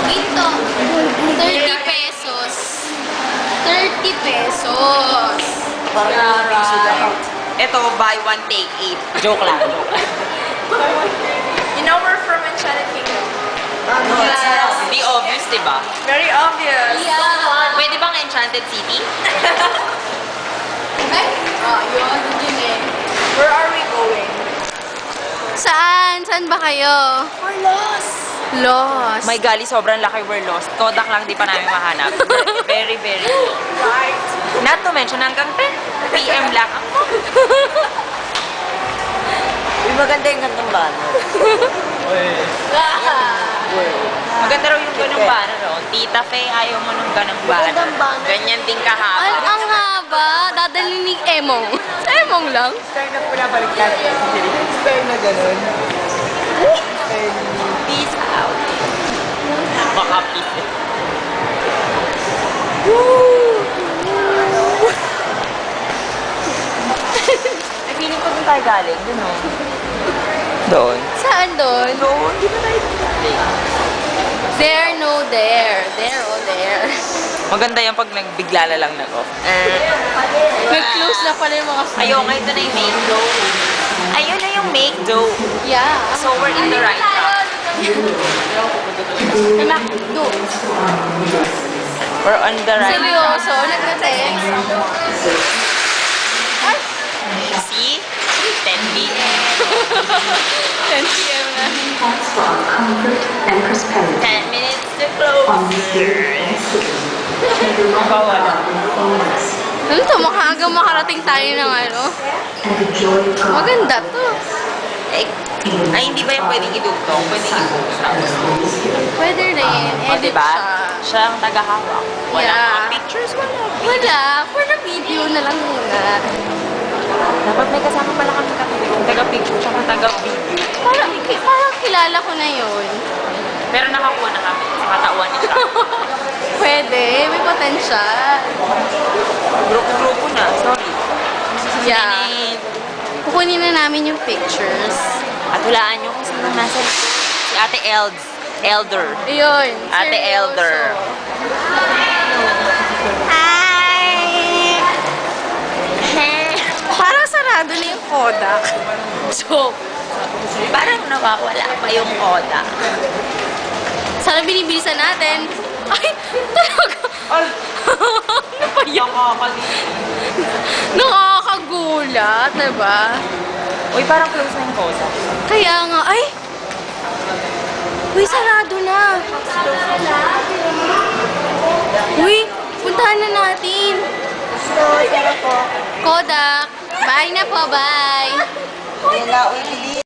Ito, 30 pesos. 30 pesos. Alright. Ito, buy one, take 8. Joke lang. You know we're from Enchanted Kingdom. Yes. Be obvious, diba? Very obvious. Yeah. Pwede bang Enchanted City? Ay, yun eh. Where are we going? Saan? Saan ba kayo? We're lost. Lost. My golly, sobrang laki, we're lost. Kodak lang, di pa namin mahanap. Very, very low. Right. Not to mention, hanggang 10 PM lang. Yung maganda yung gantong banner. Maganda raw yung ganung banner, oh. Tita Faye, ayaw mo nung ganung banner. Magandang banner. Ganyan din kahaba. Ang haba. Dadalhin ni Emong. Sa Emong lang. Style na pula baliktad. Style na ganun. Peace out. Baka peace. Ay, feeling ko doon tayo galing. Doon, oh. Doon. Saan doon? Doon, di ba tayo galing? There, no there. There, oh there. Maganda yan pag nagbigla na lang nag-off. Nag-close na pala yung mga Ayun, ito na yung make dough. Ayun na yung make dough. Yeah. So, we're in the right track. McDo. We're on the right track. Seryoso? Nagka-text? Ay! See? 10 p.m. 10 p.m. na. Strong comfort and prosperity 10 minutes to close. on this day and city. May the love of the fullness Ano to? Makaagang makarating tayo ng ano? and the joy of God. Maganda to. Eh, ay, hindi ba yung pwedeng idugtong? Pwedeng idugtong. Pwede rin. O, Edit diba? siya. Siya ang tagahawak. Wala Yeah. mga pictures, wala. Wala. For the video na lang muna. Dapat may kasama pala kami taga-picture tsaka taga-video. Parang kilala ko na yun. Pero nakakuha na kami kasi katauhan niya siya. Pwede. May potential. Grupo-grupo na, sorry. Yeah. And, Kukunin na namin yung pictures. at hulaan niyo kung sino nasa si Ate Elder. Ayun. Ate seryoso. Elder. Parang sarado na yung Kodak. So, Parang nawawala pa yung Kodak. sana binibilisan natin. Ay, talaga. Ano pa yan? Nakakagulat, diba? Uy, parang close na yung Kodak. Kaya nga, ay! Uy, sarado na. Uy, puntahan na natin. Kodak. Bye na po, bye. Yan na, uy,